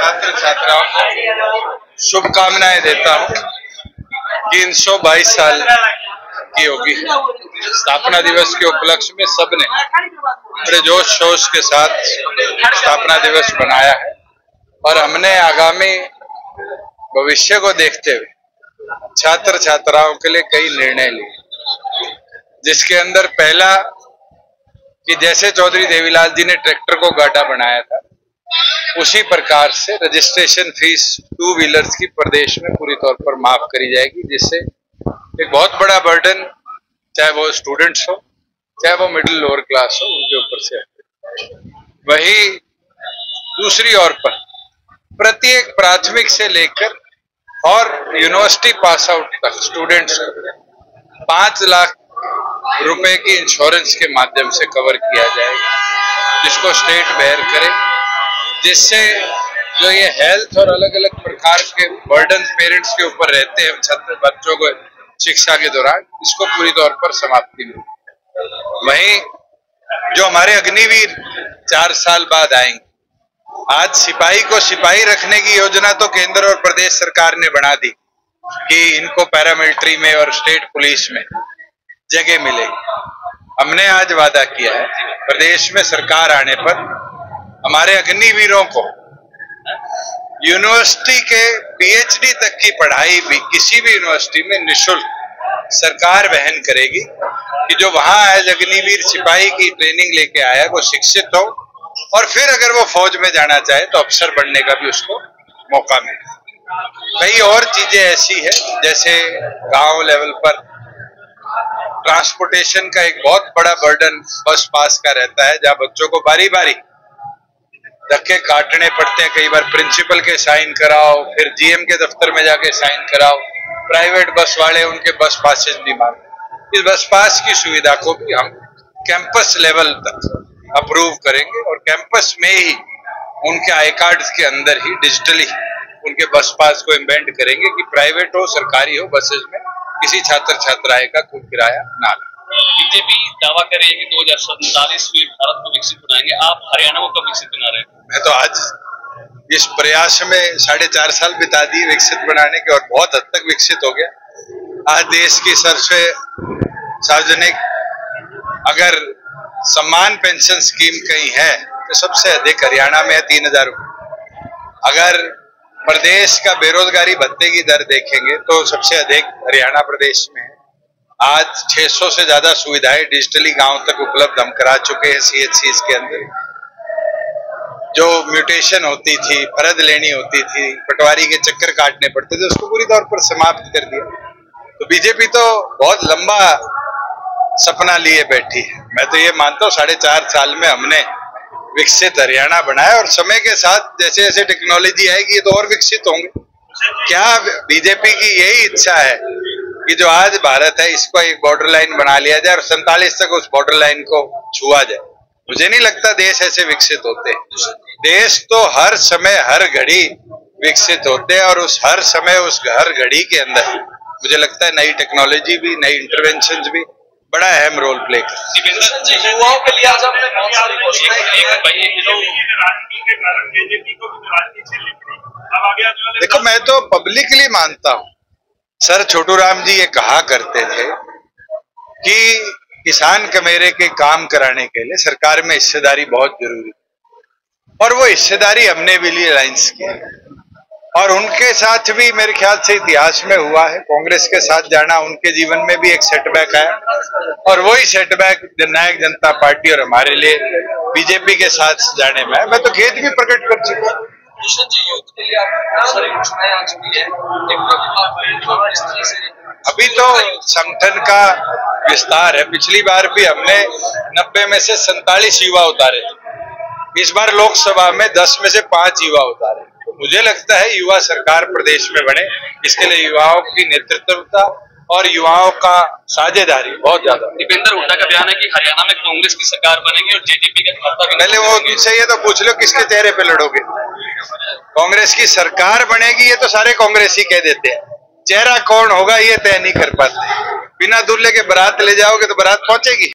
छात्र छात्राओं को शुभकामनाएं देता हूं कि इन 122 साल की होगी स्थापना दिवस के उपलक्ष्य में सबने बड़े जोश शोश के साथ स्थापना दिवस बनाया है और हमने आगामी भविष्य को देखते हुए छात्र छात्राओं के लिए कई निर्णय लिए, जिसके अंदर पहला कि जैसे चौधरी देवीलाल जी ने ट्रैक्टर को गाड़ा बनाया था, उसी प्रकार से रजिस्ट्रेशन फीस टू व्हीलर्स की प्रदेश में पूरी तौर पर माफ करी जाएगी, जिससे एक बहुत बड़ा बर्डन, चाहे वो स्टूडेंट्स हो चाहे वो मिडिल लोअर क्लास हो, उनके ऊपर से है। वही दूसरी ओर पर प्रत्येक प्राथमिक से लेकर और यूनिवर्सिटी पास आउट तक स्टूडेंट्स को 5 लाख रुपए की इंश्योरेंस के माध्यम से कवर किया जाएगा, जिसको स्टेट बेयर करे, जिससे जो ये हेल्थ और अलग अलग प्रकार के बर्डन पेरेंट्स के ऊपर रहते हैं छात्र बच्चों को शिक्षा के दौरान, इसको पूरी तौर पर समाप्ति मिले। वहीं जो हमारे अग्निवीर 4 साल बाद आएंगे, आज सिपाही को सिपाही रखने की योजना तो केंद्र और प्रदेश सरकार ने बना दी कि इनको पैरामिलिट्री में और स्टेट पुलिस में जगह मिलेगी। हमने आज वादा किया है प्रदेश में सरकार आने पर हमारे अग्निवीरों को यूनिवर्सिटी के पीएचडी तक की पढ़ाई भी किसी भी यूनिवर्सिटी में निःशुल्क सरकार वहन करेगी, कि जो वहां एज अग्निवीर सिपाही की ट्रेनिंग लेके आया वो शिक्षित हो और फिर अगर वो फौज में जाना चाहे तो अफसर बनने का भी उसको मौका मिले। कई और चीजें ऐसी है, जैसे गांव लेवल पर ट्रांसपोर्टेशन का एक बहुत बड़ा बर्डन बस पास का रहता है, जहां बच्चों को बारी बारी धक्के काटने पड़ते हैं। कई बार प्रिंसिपल के साइन कराओ, फिर जीएम के दफ्तर में जाके साइन कराओ, प्राइवेट बस वाले उनके बस पासेज नहीं मांगते। इस बस पास की सुविधा को भी हम कैंपस लेवल तक अप्रूव करेंगे और कैंपस में ही उनके आई कार्ड्स के अंदर ही डिजिटली उनके बस पास को इम्बेंड करेंगे कि प्राइवेट हो सरकारी हो बसेज में किसी छात्र छात्राएं का कोई किराया ना ले। बीजेपी दावा करे कि 2047 में भारत को विकसित बनाएंगे, आप हरियाणा को कब विकसित बना रहे हैं? मैं तो आज इस प्रयास में 4.5 साल बिता दिए विकसित बनाने के, और बहुत हद तक विकसित हो गया। आज देश की सबसे सार्वजनिक अगर सम्मान पेंशन स्कीम कहीं है तो सबसे अधिक हरियाणा में है, 3000 रुपये। अगर प्रदेश का बेरोजगारी भत्ते की दर देखेंगे तो सबसे अधिक हरियाणा प्रदेश में है। आज 600 से ज्यादा सुविधाएं डिजिटली गांव तक उपलब्ध हम करा चुके हैं। सीएचसीज के अंदर जो म्यूटेशन होती थी, फर्द लेनी होती थी, पटवारी के चक्कर काटने पड़ते थे, उसको पूरी तौर पर समाप्त कर दिया। तो बीजेपी तो बहुत लंबा सपना लिए बैठी है। मैं तो ये मानता हूँ 4.5 साल में हमने विकसित हरियाणा बनाया, और समय के साथ जैसे जैसे टेक्नोलॉजी आएगी ये तो और विकसित होंगे। क्या बीजेपी की यही इच्छा है कि जो आज भारत है इसको एक बॉर्डर लाइन बना लिया जाए और 47 तक उस बॉर्डर लाइन को छुआ जाए? मुझे नहीं लगता देश ऐसे विकसित होते हैं। देश तो हर समय हर घड़ी विकसित होते हैं, और उस हर समय उस हर घड़ी के अंदर मुझे लगता है नई टेक्नोलॉजी भी, नई इंटरवेंशन भी बड़ा अहम रोल प्ले करती है। युवाओं के लिए आज आपने बहुत सारी देखो, मैं तो पब्लिकली मानता हूं, सर छोटू राम जी ये कहा करते थे कि किसान कमेरे के काम कराने के लिए सरकार में हिस्सेदारी बहुत जरूरी है, और वो हिस्सेदारी हमने भी ली अलायंस की, और उनके साथ भी मेरे ख्याल से इतिहास में हुआ है। कांग्रेस के साथ जाना उनके जीवन में भी एक सेटबैक आया, और वही सेटबैक जननायक जनता पार्टी और हमारे लिए बीजेपी के साथ जाने में है। मैं तो खेद भी प्रकट कर चुका हूँ। अभी तो संगठन का विस्तार है। पिछली बार भी हमने 90 में से 47 युवा उतारे थे। इस बार लोकसभा में 10 में से 5 युवा उतारे। तो मुझे लगता है युवा सरकार प्रदेश में बने, इसके लिए युवाओं की नेतृत्वता और युवाओं का साझेदारी बहुत ज्यादा। दीपेंद्र हुड्डा का बयान है कि हरियाणा में कांग्रेस की सरकार बनेगी और जेडीपी का खाता भी। पहले वो उनसे ये तो पूछ लो किसके चेहरे पे लड़ोगे? कांग्रेस की सरकार बनेगी ये तो सारे कांग्रेसी कह देते हैं, चेहरा कौन होगा ये तय नहीं कर पाते। बिना दूल्हे के बारात ले जाओगे तो बारात पहुंचेगी?